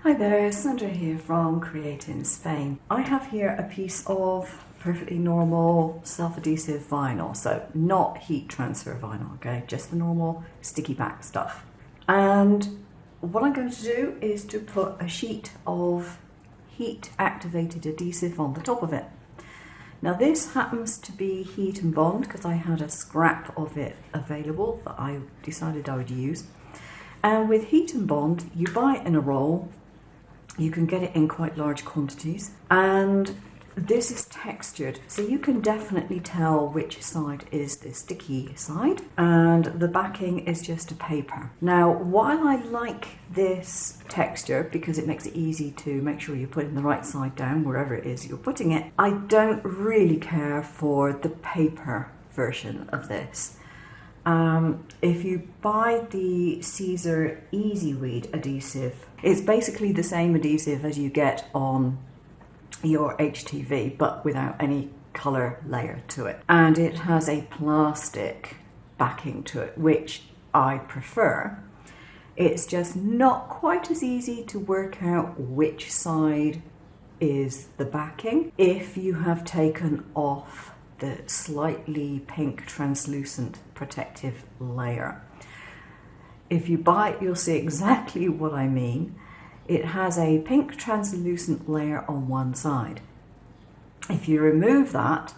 Hi there, Sandra here from createinspain. I have here a piece of perfectly normal self-adhesive vinyl, so not heat transfer vinyl, okay, just the normal sticky back stuff. And what I'm going to do is to put a sheet of heat activated adhesive on the top of it. Now this happens to be Heat and Bond because I had a scrap of it available that I decided I would use. And with Heat and Bond, you buy it in a roll. You can get it in quite large quantities, and this is textured, so you can definitely tell which side is the sticky side, and the backing is just a paper. Now, while I like this texture because it makes it easy to make sure you're putting the right side down wherever it is you're putting it, I don't really care for the paper version of this. If you buy the Siser Easy Weed adhesive, it's basically the same adhesive as you get on your HTV, but without any colour layer to it. And it has a plastic backing to it, which I prefer. It's just not quite as easy to work out which side is the backing if you have taken off the slightly pink translucent protective layer. If you buy it, you'll see exactly what I mean. It has a pink translucent layer on one side. If you remove that,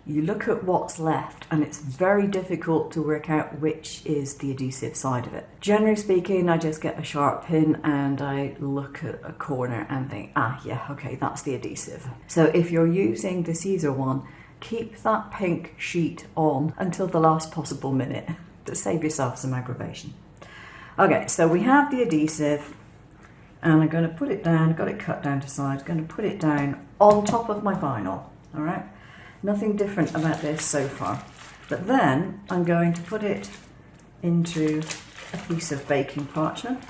you look at what's left, and it's very difficult to work out which is the adhesive side of it. Generally speaking, I just get a sharp pin and I look at a corner and think, yeah, okay, that's the adhesive. So if you're using the Siser one, keep that pink sheet on until the last possible minute to save yourself some aggravation. Okay, so we have the adhesive, and I'm going to put it down. I've got it cut down to size. I'm going to put it down on top of my vinyl. All right, nothing different about this so far. But then I'm going to put it into a piece of baking parchment,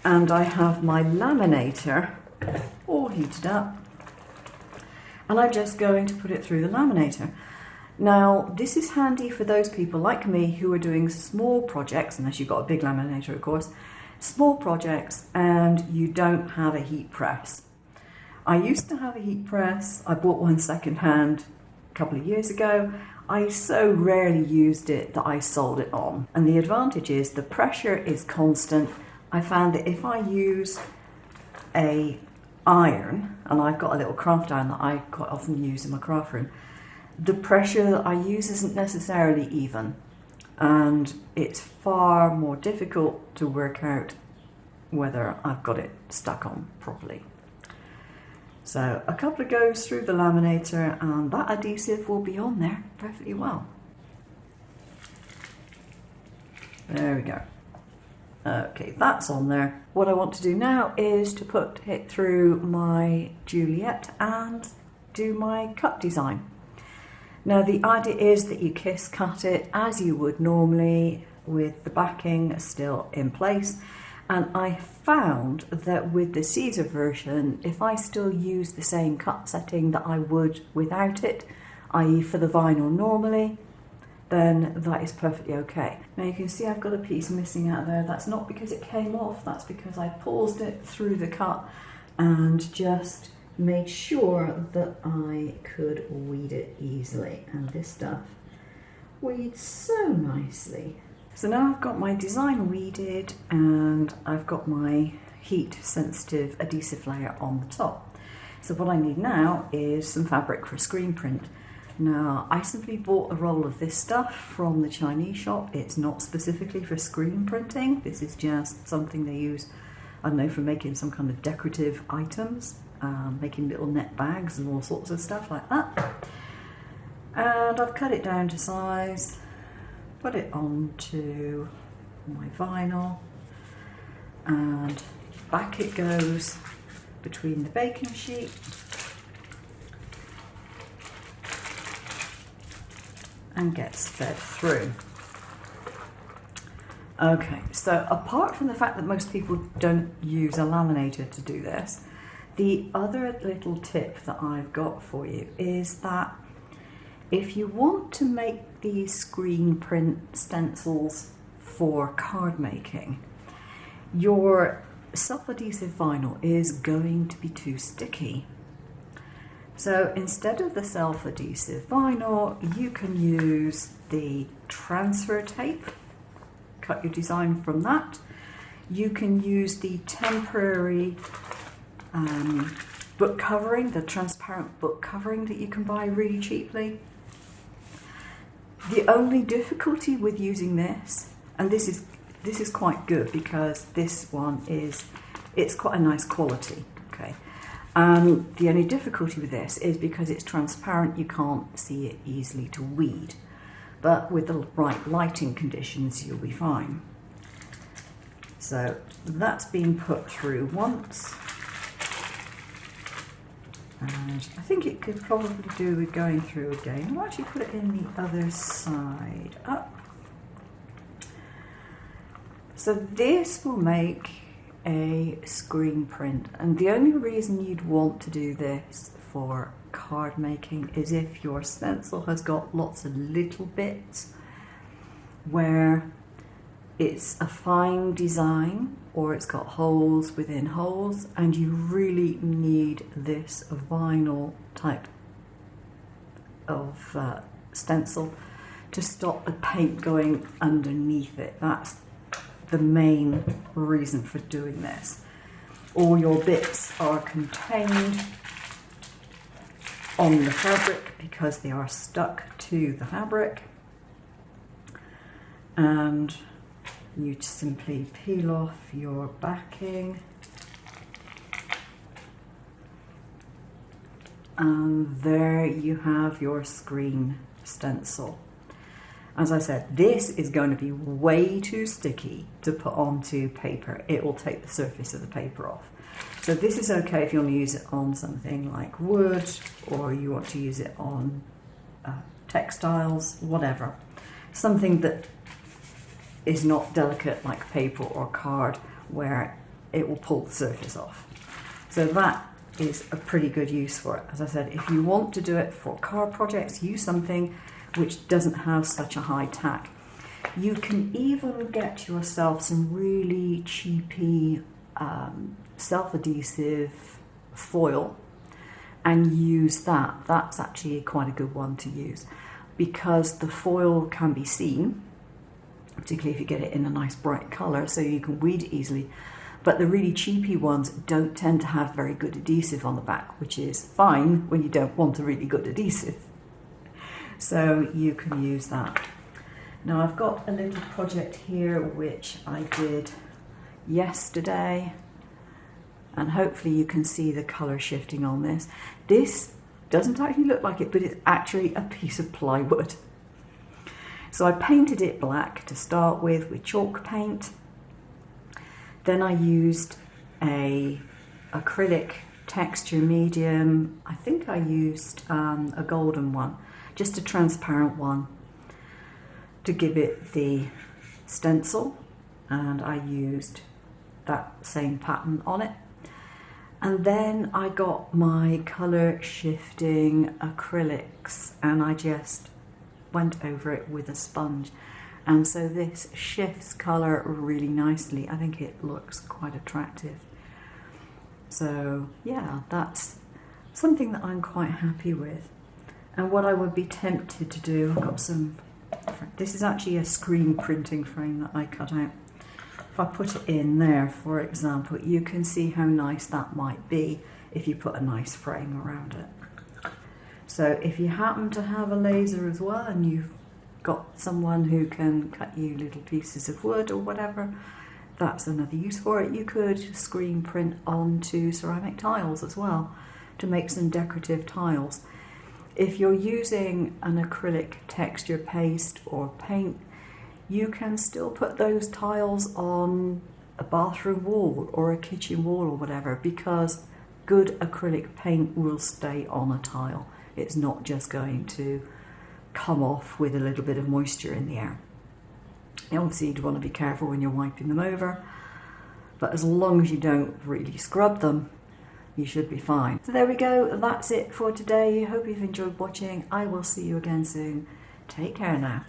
and I have my laminator all heated up. And I'm just going to put it through the laminator. Now, this is handy for those people like me who are doing small projects, unless you've got a big laminator, of course, small projects, and you don't have a heat press. I used to have a heat press. I bought one secondhand a couple of years ago. I so rarely used it that I sold it on. And the advantage is the pressure is constant. I found that if I use a iron, and I've got a little craft iron that I quite often use in my craft room, the pressure that I use isn't necessarily even, and it's far more difficult to work out whether I've got it stuck on properly. So a couple of goes through the laminator and that adhesive will be on there perfectly well. There we go. Okay, that's on there. What I want to do now is to put it through my Juliet and do my cut design. Now the idea is that you kiss cut it as you would normally with the backing still in place. And I found that with the Siser version, if I still use the same cut setting that I would without it, i.e. for the vinyl normally, then that is perfectly okay. Now you can see I've got a piece missing out there. That's not because it came off, that's because I paused it through the cut and just made sure that I could weed it easily. And this stuff weeds so nicely. So now I've got my design weeded and I've got my heat sensitive adhesive layer on the top. So what I need now is some fabric for a screen print. Now, I simply bought a roll of this stuff from the Chinese shop. It's not specifically for screen printing. This is just something they use, I don't know, for making some kind of decorative items, making little net bags and all sorts of stuff like that. And I've cut it down to size, put it onto my vinyl, and back it goes between the baking sheet and gets fed through. Okay, so apart from the fact that most people don't use a laminator to do this, the other little tip that I've got for you is that if you want to make these screen print stencils for card making, your self-adhesive vinyl is going to be too sticky. So instead of the self-adhesive vinyl, you can use the transfer tape, cut your design from that. You can use the temporary book covering, the transparent book covering that you can buy really cheaply. The only difficulty with using this, and this is quite good because this one it's quite a nice quality, okay. The only difficulty with this is because it's transparent, you can't see it easily to weed. But with the right lighting conditions, you'll be fine. So that's been put through once. And I think it could probably do with going through again. I'll actually put it in the other side up. So this will make a screen print, and the only reason you'd want to do this for card making is if your stencil has got lots of little bits where it's a fine design or it's got holes within holes, and you really need this vinyl type of stencil to stop the paint going underneath it. That's the main reason for doing this. All your bits are contained on the fabric because they are stuck to the fabric, and you just simply peel off your backing, and there you have your screen stencil. As I said, this is going to be way too sticky to put onto paper. It will take the surface of the paper off. So this is okay if you want to use it on something like wood, or you want to use it on textiles, whatever. Something that is not delicate like paper or card where it will pull the surface off. So that is a pretty good use for it. As I said, if you want to do it for card projects, use something which doesn't have such a high tack. You can even get yourself some really cheapy self-adhesive foil and use that. That's actually quite a good one to use because the foil can be seen, particularly if you get it in a nice bright colour, so you can weed it easily. But the really cheapy ones don't tend to have very good adhesive on the back, which is fine when you don't want a really good adhesive. So you can use that. Now I've got a little project here which I did yesterday, and hopefully you can see the colour shifting on this. This doesn't actually look like it, but it's actually a piece of plywood. So I painted it black to start with chalk paint. Then I used a acrylic texture medium. I think I used a golden one, just a transparent one, to give it the stencil, and I used that same pattern on it. And then I got my colour shifting acrylics and I just went over it with a sponge, and so this shifts colour really nicely. I think it looks quite attractive. So yeah, that's something that I'm quite happy with. And what I would be tempted to do, I've got some, this is actually a screen printing frame that I cut out. If I put it in there, for example, you can see how nice that might be if you put a nice frame around it. So if you happen to have a laser as well, and you've got someone who can cut you little pieces of wood or whatever, that's another use for it. You could screen print onto ceramic tiles as well to make some decorative tiles. If you're using an acrylic texture paste or paint, you can still put those tiles on a bathroom wall or a kitchen wall or whatever, because good acrylic paint will stay on a tile. It's not just going to come off with a little bit of moisture in the air. Obviously you'd want to be careful when you're wiping them over, but as long as you don't really scrub them, you should be fine. So there we go, that's it for today. Hope you've enjoyed watching. I will see you again soon. Take care now.